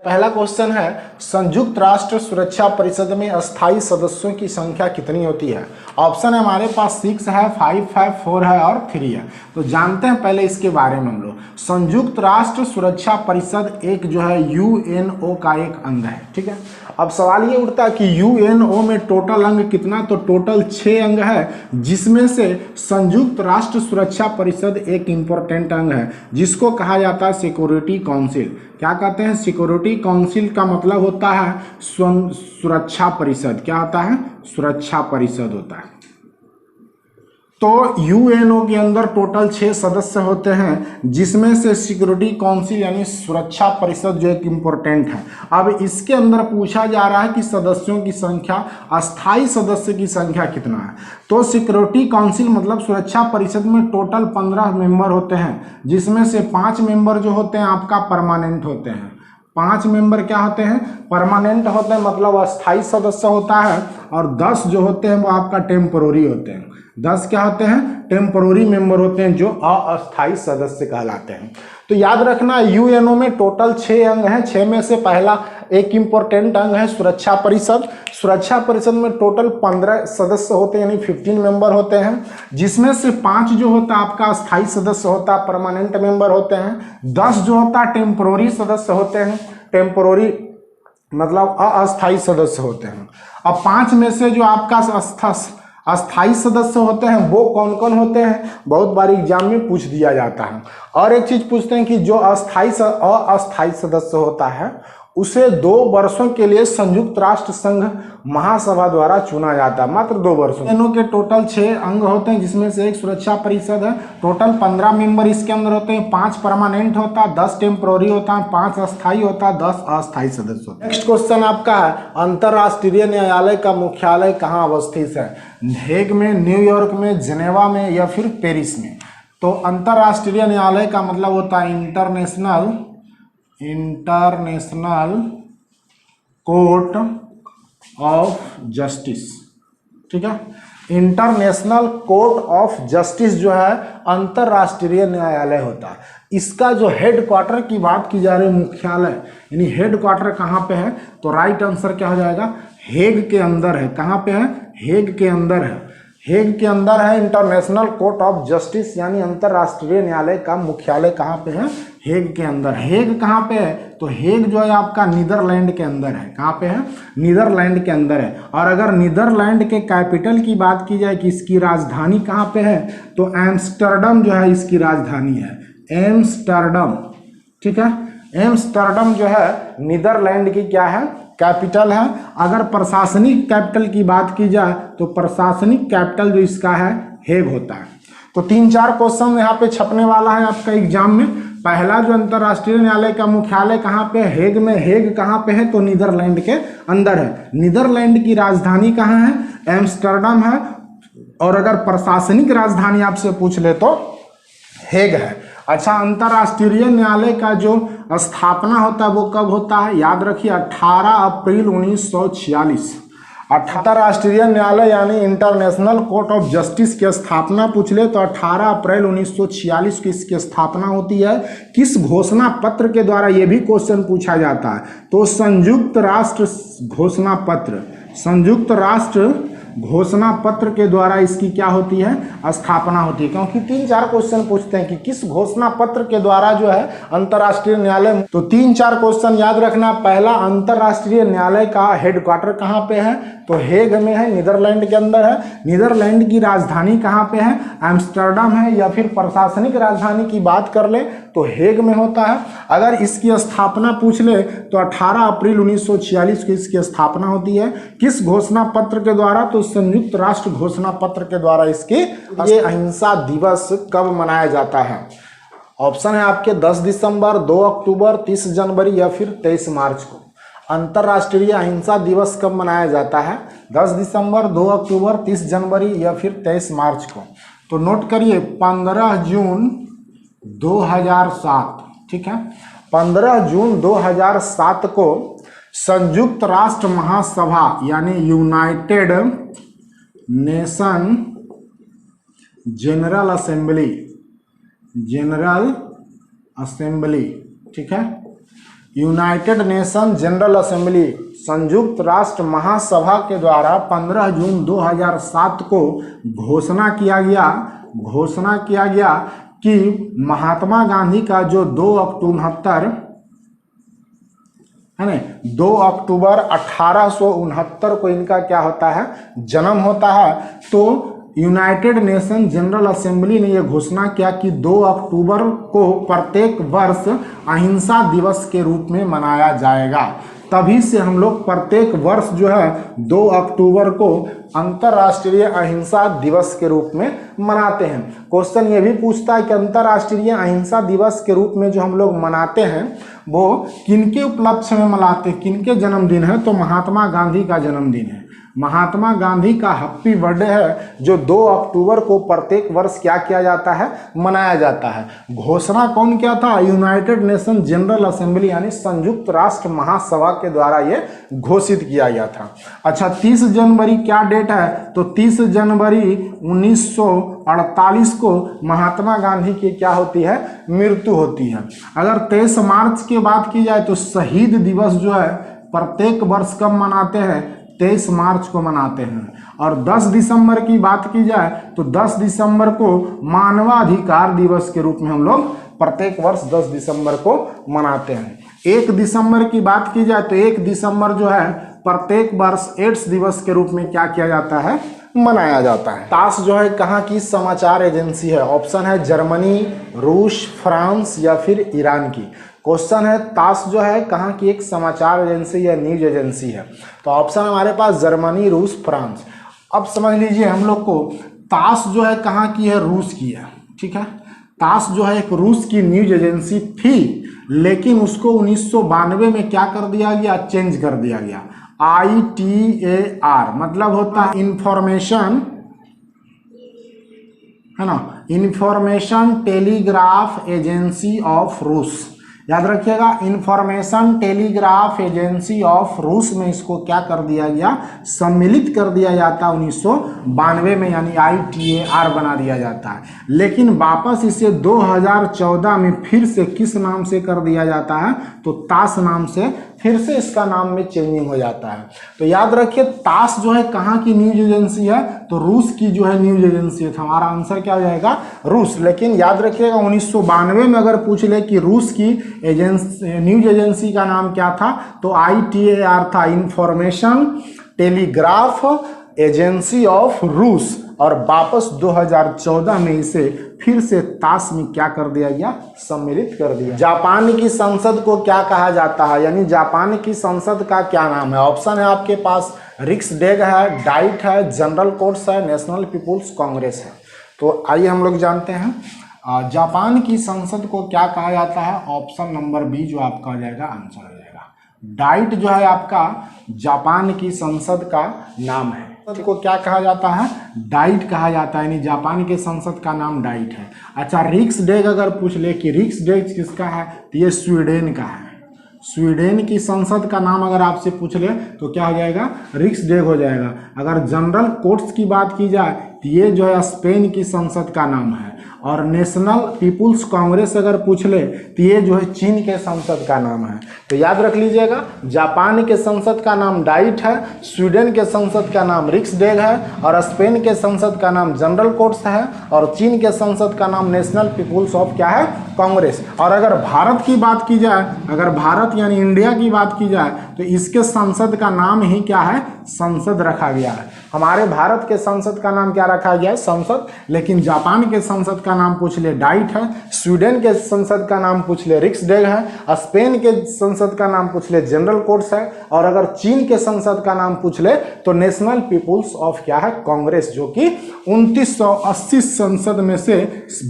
पहला क्वेश्चन है संयुक्त राष्ट्र सुरक्षा परिषद में अस्थायी सदस्यों की संख्या कितनी होती है। ऑप्शन है हमारे पास 6 है, 5 है, 4 है और 3 है। तो जानते हैं पहले इसके बारे में हम लोग। संयुक्त राष्ट्र सुरक्षा परिषद एक जो है यूएनओ का एक अंग है, ठीक है। अब सवाल ये उठता है कि यूएनओ में टोटल अंग कितना, तो टोटल 6 अंग है, जिसमें से संयुक्त राष्ट्र सुरक्षा परिषद एक इंपॉर्टेंट अंग है जिसको कहा जाता है सिक्योरिटी काउंसिल। क्या कहते हैं? सिक्योरिटी काउंसिल का मतलब होता है सुरक्षा परिषद। क्या होता है? सुरक्षा परिषद होता है। तो यूएनओ के अंदर टोटल 6 सदस्य होते हैं, जिसमें से सिक्योरिटी काउंसिल यानी सुरक्षा परिषद जो एक इम्पोर्टेंट है। अब इसके अंदर पूछा जा रहा है कि सदस्यों की संख्या, अस्थाई सदस्य की संख्या कितना है। तो सिक्योरिटी काउंसिल मतलब सुरक्षा परिषद में टोटल 15 मेंबर होते हैं, जिसमें से 5 मेंबर जो होते हैं आपका परमानेंट होते हैं। 5 मेंबर क्या होते हैं? परमानेंट होते हैं, मतलब अस्थाई सदस्य होता है। और 10 जो होते हैं वो आपका टेम्पोररी होते हैं। 10 क्या होते हैं? टेम्पोररी मेंबर होते हैं, जो अस्थाई सदस्य कहलाते हैं। तो याद रखना यूएनओ में टोटल 6 अंग हैं। 6 में से पहला एक इम्पोर्टेंट अंग है सुरक्षा परिषद। सुरक्षा परिषद में टोटल 15 सदस्य होते हैं, यानी 15 मेंबर होते हैं, जिसमें से 5 जो होता है आपका अस्थाई सदस्य होता है, परमानेंट मेंबर होते हैं। 10 जो होता है टेम्पोररी सदस्य होते हैं, टेम्पोररी मतलब अस्थाई सदस्य होते हैं। अब 5 में से जो आपका अस्थाई सदस्य होते हैं वो कौन कौन होते हैं, बहुत बार एग्जाम में पूछ दिया जाता है। और एक चीज पूछते हैं कि जो अस्थाई सदस्य होता है उसे 2 वर्षों के लिए संयुक्त राष्ट्र संघ महासभा द्वारा चुना जाता है, मात्र 2 वर्षों। यूएनओ के टोटल 6 अंग होते हैं, जिसमें से एक सुरक्षा परिषद है। टोटल 15 मेंबर इसके अंदर होते हैं। 5 परमानेंट होता है, 10 टेम्पोररी होता है, 5 अस्थाई होता है, 10 अस्थाई सदस्य होता है। नेक्स्ट क्वेश्चन आपका है अंतर्राष्ट्रीय न्यायालय का मुख्यालय कहाँ अवस्थित है? हेग में, न्यूयॉर्क में, जेनेवा में या फिर पेरिस में? तो अंतर्राष्ट्रीय न्यायालय का मतलब होता है इंटरनेशनल कोर्ट ऑफ जस्टिस, ठीक है। इंटरनेशनल कोर्ट ऑफ जस्टिस जो है अंतर्राष्ट्रीय न्यायालय होता है। इसका जो हेड क्वार्टर की बात की जा रही है, मुख्यालय यानी हेड क्वार्टर कहाँ पे है, तो राइट आंसर क्या हो जाएगा? हेग के अंदर है। कहाँ पे है? हेग के अंदर है। हेग के अंदर है इंटरनेशनल कोर्ट ऑफ जस्टिस, यानी अंतर्राष्ट्रीय न्यायालय का मुख्यालय कहाँ पे है? हेग के अंदर। हेग कहाँ पे है? तो हेग जो है आपका नीदरलैंड के अंदर है। कहाँ पे है? नीदरलैंड के अंदर है। और अगर नीदरलैंड के कैपिटल की बात की जाए कि इसकी राजधानी कहाँ पे है, तो एम्स्टर्डम जो है इसकी राजधानी है। एम्स्टर्डम, ठीक है। एम्स्टर्डम जो है नीदरलैंड की क्या है? कैपिटल है। अगर प्रशासनिक कैपिटल की बात की जाए तो प्रशासनिक कैपिटल जो इसका है हेग होता है। तो 3-4 क्वेश्चन यहाँ पे छपने वाला है आपका एग्जाम में। पहला जो अंतर्राष्ट्रीय न्यायालय का मुख्यालय कहाँ पे? हेग में। हेग कहाँ पे है? तो नीदरलैंड के अंदर है। नीदरलैंड की राजधानी कहाँ है? एम्स्टर्डम है। और अगर प्रशासनिक राजधानी आपसे पूछ ले तो हेग है। अच्छा, अंतर्राष्ट्रीय न्यायालय का जो स्थापना होता है वो कब होता है? याद रखिए 18 अप्रैल 1946। अंतर्राष्ट्रीय न्यायालय यानी इंटरनेशनल कोर्ट ऑफ जस्टिस की स्थापना पूछ ले तो 18 अप्रैल 1946 की इसकी स्थापना होती है। किस घोषणा पत्र के द्वारा, ये भी क्वेश्चन पूछा जाता है। तो संयुक्त राष्ट्र घोषणा पत्र, संयुक्त राष्ट्र घोषणा पत्र के द्वारा इसकी क्या होती है? स्थापना होती है। क्योंकि 3-4 क्वेश्चन पूछते हैं कि किस घोषणा पत्र के द्वारा जो है अंतर्राष्ट्रीय न्यायालय, तो 3-4 क्वेश्चन याद रखना। पहला, अंतर्राष्ट्रीय न्यायालय का हेडक्वार्टर कहाँ पे है? तो हेग में है, नीदरलैंड के अंदर है। नीदरलैंड की राजधानी कहाँ पे है? एम्स्टर्डम है। या फिर प्रशासनिक राजधानी की बात कर ले तो हेग में होता है। अगर इसकी स्थापना पूछ ले तो 18 अप्रैल 1946 को इसकी स्थापना होती है। किस घोषणा पत्र के द्वारा? तो संयुक्त राष्ट्र घोषणा पत्र के द्वारा इसकी। ये अहिंसा दिवस कब मनाया जाता है? ऑप्शन है आपके 10 दिसंबर, 2 अक्टूबर, 30 जनवरी या फिर 23 मार्च को। अंतर्राष्ट्रीय अहिंसा दिवस कब मनाया जाता है? 10 दिसंबर, 2 अक्टूबर, 30 जनवरी या फिर 23 मार्च को। तो नोट करिए 15 जून 2007, ठीक है। 15 जून 2007 को संयुक्त राष्ट्र महासभा यानी यूनाइटेड नेशन जनरल असेंबली, ठीक है, यूनाइटेड नेशन जनरल असेंबली, संयुक्त राष्ट्र महासभा के द्वारा 15 जून 2007 को घोषणा किया गया कि महात्मा गांधी का जो 2 अक्टूबर 1869 को इनका क्या होता है, जन्म होता है। तो यूनाइटेड नेशन जनरल असेंबली ने यह घोषणा किया कि 2 अक्टूबर को प्रत्येक वर्ष अहिंसा दिवस के रूप में मनाया जाएगा। तभी से हम लोग प्रत्येक वर्ष जो है 2 अक्टूबर को अंतर्राष्ट्रीय अहिंसा दिवस के रूप में मनाते हैं। क्वेश्चन ये भी पूछता है कि अंतर्राष्ट्रीय अहिंसा दिवस के रूप में जो हम लोग मनाते हैं वो किनके उपलक्ष्य में मनाते हैं, किनके जन्मदिन है? तो महात्मा गांधी का जन्मदिन है। महात्मा गांधी का हैप्पी बर्थडे है जो 2 अक्टूबर को प्रत्येक वर्ष क्या किया जाता है, मनाया जाता है। घोषणा कौन किया था? यूनाइटेड नेशन जनरल असेंबली यानी संयुक्त राष्ट्र महासभा के द्वारा ये घोषित किया गया था। अच्छा, 30 जनवरी क्या डेट है? तो 30 जनवरी 1948 को महात्मा गांधी की क्या होती है, मृत्यु होती है। अगर 23 मार्च की बात की जाए तो शहीद दिवस जो है प्रत्येक वर्ष कब मनाते हैं? 23 मार्च को मनाते हैं। और 10 दिसंबर की बात की जाए तो 10 दिसंबर को मानवाधिकार दिवस के रूप में हम लोग प्रत्येक वर्ष 10 दिसंबर को मनाते हैं। 1 दिसंबर की बात की जाए तो 1 दिसंबर जो है प्रत्येक वर्ष एड्स दिवस के रूप में क्या किया जाता है, मनाया जाता है। तास जो है कहाँ की समाचार एजेंसी है? ऑप्शन है जर्मनी, रूस, फ्रांस या फिर ईरान की। क्वेश्चन है तास जो है कहाँ की एक समाचार एजेंसी या न्यूज एजेंसी है? तो ऑप्शन हमारे पास जर्मनी, रूस, फ्रांस। अब समझ लीजिए हम लोग को तास जो है कहाँ की है, रूस की है। ठीक है, तास जो है एक रूस की न्यूज एजेंसी थी, लेकिन उसको 1992 में क्या कर दिया गया, चेंज कर दिया गया। ITAR मतलब होता है इंफॉर्मेशन, है ना, इंफॉर्मेशन टेलीग्राफ एजेंसी ऑफ रूस। याद रखिएगा, इंफॉर्मेशन टेलीग्राफ एजेंसी ऑफ रूस में इसको क्या कर दिया गया, सम्मिलित कर दिया जाता है 1992 में, यानी ITAR बना दिया जाता है। लेकिन वापस इसे 2014 में फिर से किस नाम से कर दिया जाता है? तो तास नाम से फिर से इसका नाम में चेंजिंग हो जाता है। तो याद रखिए तास जो है कहाँ की न्यूज एजेंसी है? तो रूस की जो है न्यूज एजेंसी है। तो हमारा आंसर क्या हो जाएगा, रूस। लेकिन याद रखिएगा 1992 में अगर पूछ ले कि रूस की न्यूज एजेंसी का नाम क्या था, तो ITAR था, इंफॉर्मेशन टेलीग्राफ एजेंसी ऑफ रूस। और वापस 2014 में इसे फिर से तास में क्या कर दिया गया, सम्मिलित कर दिया। जापान की संसद को क्या कहा जाता है, यानी जापान की संसद का क्या नाम है? ऑप्शन है आपके पास रिक्सडेग है, डाइट है, जनरल कोर्ट्स है, नेशनल पीपुल्स कांग्रेस है। तो आइए हम लोग जानते हैं जापान की संसद को क्या कहा जाता है। ऑप्शन नंबर बी जो आपका हो जाएगा आंसर हो जाएगा। डाइट जो है आपका जापान की संसद का नाम है। को क्या कहा जाता है, डाइट कहा जाता है, यानी जापान के संसद का नाम डाइट है। अच्छा, रिक्सडेग अगर पूछ ले कि रिक्सडेग किसका है, तो ये स्वीडन का है। स्वीडन की संसद का नाम अगर आपसे पूछ ले तो क्या हो जाएगा, रिक्सडेग हो जाएगा। अगर जनरल कोर्ट्स की बात की जाए तो ये जो है स्पेन की संसद का नाम है। और नेशनल पीपुल्स कांग्रेस अगर पूछ ले तो ये जो है चीन के संसद का नाम है। तो याद रख लीजिएगा, जापान के संसद का नाम डाइट है, स्वीडन के संसद का नाम रिक्सडेग है, और स्पेन के संसद का नाम जनरल कोर्ट्स है, और चीन के संसद का नाम नेशनल पीपुल्स ऑफ क्या है, कांग्रेस। और अगर भारत की बात की जाए, अगर भारत यानी इंडिया की बात की जाए तो इसके संसद का नाम ही क्या है, संसद रखा गया है। हमारे भारत के संसद का नाम क्या रखा गया है, संसद। लेकिन जापान के संसद का नाम पूछ ले डाइट है, स्वीडन के संसद का नाम पूछ ले रिक्सडेग है, स्पेन के संसद का नाम पूछ ले जनरल कोर्ट्स है, और अगर चीन के संसद का नाम पूछ ले तो नेशनल पीपुल्स ऑफ क्या है, कांग्रेस, जो कि 2980 संसद में से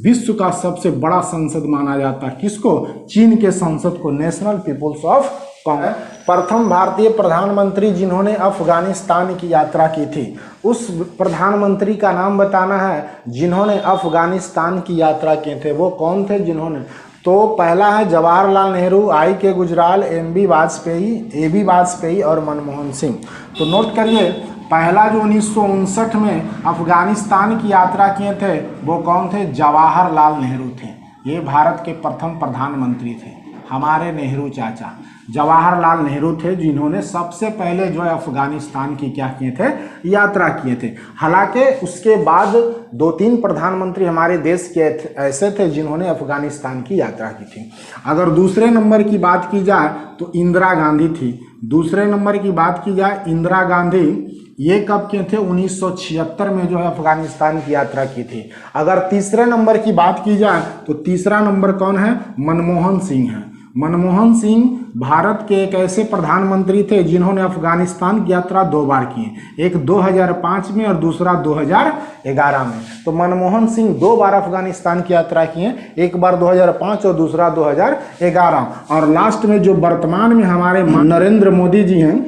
विश्व का सबसे बड़ा संसद माना जाता है। किसको, चीन के संसद को, नेशनल पीपुल्स ऑफ कांग्रेस। प्रथम भारतीय प्रधानमंत्री जिन्होंने अफगानिस्तान की यात्रा की थी, उस प्रधानमंत्री का नाम बताना है जिन्होंने अफगानिस्तान की यात्रा किए थे। वो कौन थे जिन्होंने? तो पहला है Jawaharlal Nehru, IK Gujral, MB Vajpayee, AB Vajpayee और मनमोहन सिंह। तो नोट करिए, पहला जो 1959 में अफगानिस्तान की यात्रा किए थे वो कौन थे, जवाहरलाल नेहरू थे। ये भारत के प्रथम प्रधानमंत्री थे। हमारे नेहरू चाचा जवाहरलाल नेहरू थे, जिन्होंने सबसे पहले जो है अफगानिस्तान की क्या किए थे, यात्रा किए थे। हालांकि उसके बाद 2-3 प्रधानमंत्री हमारे देश के ऐसे थे जिन्होंने अफगानिस्तान की यात्रा की थी। अगर दूसरे नंबर की बात की जाए तो इंदिरा गांधी थी। दूसरे नंबर की बात की जाए इंदिरा गांधी, ये कब किए थे, 1976 में जो है अफगानिस्तान की यात्रा की थी। अगर तीसरे नंबर की बात की जाए तो तीसरा नंबर कौन है, मनमोहन सिंह है। मनमोहन सिंह भारत के एक ऐसे प्रधानमंत्री थे जिन्होंने अफगानिस्तान की यात्रा 2 बार की, एक 2005 में और दूसरा 2011 में। तो मनमोहन सिंह 2 बार अफगानिस्तान की यात्रा किए, एक बार 2005 और दूसरा 2011। और लास्ट में जो वर्तमान में हमारे नरेंद्र मोदी जी हैं,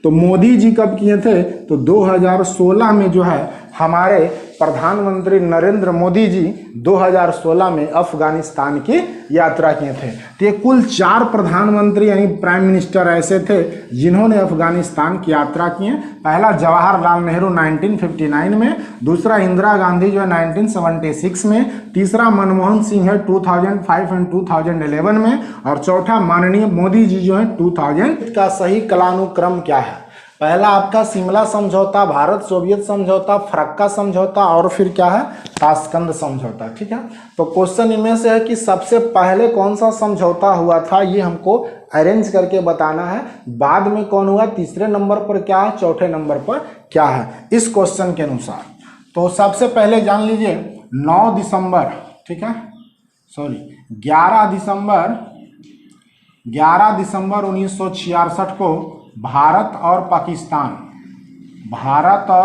तो मोदी जी कब किए थे, तो 2016 में जो है हमारे प्रधानमंत्री नरेंद्र मोदी जी 2016 में अफगानिस्तान की यात्रा किए थे। तो ये कुल 4 प्रधानमंत्री यानी प्राइम मिनिस्टर ऐसे थे जिन्होंने अफगानिस्तान की यात्रा की है। पहला जवाहरलाल नेहरू 1959 में, दूसरा इंदिरा गांधी जो है 1976 में, तीसरा मनमोहन सिंह है 2005 एंड 2011 में, और चौथा माननीय मोदी जी जो है 2000। का सही कालानुक्रम क्या है, पहला आपका शिमला समझौता, भारत सोवियत समझौता, फरक्का समझौता, और फिर क्या है, ताशकंद समझौता। ठीक है, तो क्वेश्चन इनमें से है कि सबसे पहले कौन सा समझौता हुआ था, ये हमको अरेंज करके बताना है। बाद में कौन हुआ, तीसरे नंबर पर क्या है, चौथे नंबर पर क्या है, इस क्वेश्चन के अनुसार। तो सबसे पहले जान लीजिए 9 दिसंबर, ठीक है, सॉरी 11 दिसंबर 1966 को भारत और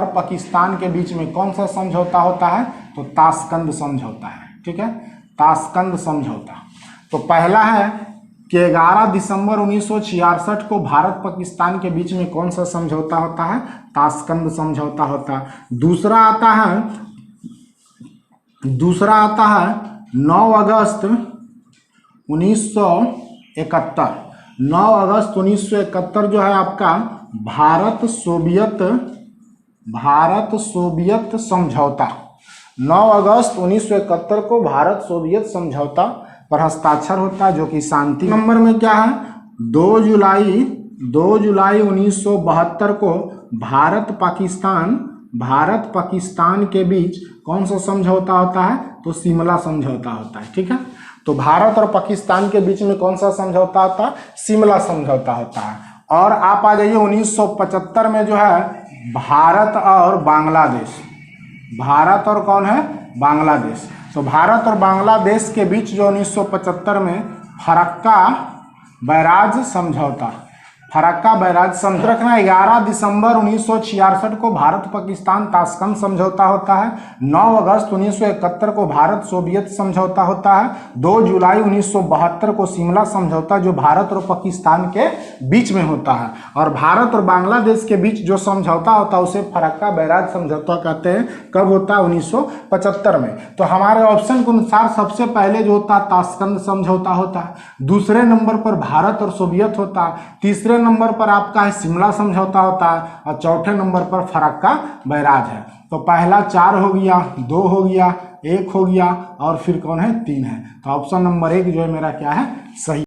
पाकिस्तान के बीच में कौन सा समझौता होता है, तो ताशकंद समझौता है। ठीक है, ताशकंद समझौता। तो पहला है कि 11 दिसंबर 1966 को भारत पाकिस्तान के बीच में कौन सा समझौता होता है, ताशकंद समझौता होता है। दूसरा आता है 9 अगस्त 1971। 9 अगस्त 1971 जो है आपका भारत सोवियत समझौता। 9 अगस्त 1971 को भारत सोवियत समझौता पर हस्ताक्षर होता है, जो कि शांति। नंबर में क्या है, 2 जुलाई 1972 को भारत पाकिस्तान के बीच कौन सा समझौता होता है, तो शिमला समझौता होता है। ठीक है, तो भारत और पाकिस्तान के बीच में कौन सा समझौता होता है, शिमला समझौता होता है। और आप आ जाइए 1975 में जो है भारत और कौन है, बांग्लादेश। तो भारत और बांग्लादेश के बीच जो 1975 में फरक्का बैराज समझौता रखना। 11 दिसंबर 1966 को भारत पाकिस्तान ताशकंद समझौता होता है। 9 अगस्त 1971 को भारत सोवियत समझौता होता है। 2 जुलाई 1972 को शिमला समझौता जो भारत और पाकिस्तान के बीच में होता है। और भारत और बांग्लादेश के बीच जो समझौता होता है उसे फरक्का बैराज समझौता कहते हैं। कब होता है, 1975 में। तो हमारे ऑप्शन के अनुसार सबसे पहले जो होता है ताशकंद समझौता होता है, दूसरे नंबर पर भारत और सोवियत होता है, तीसरे नंबर पर आपका है शिमला समझौता होता है, और चौथे नंबर पर फरक्का बैराज है। तो पहला 4 हो गया, 2 हो गया, 1 हो गया, और फिर कौन है, 3 है। तो ऑप्शन नंबर 1 जो है मेरा क्या है, सही।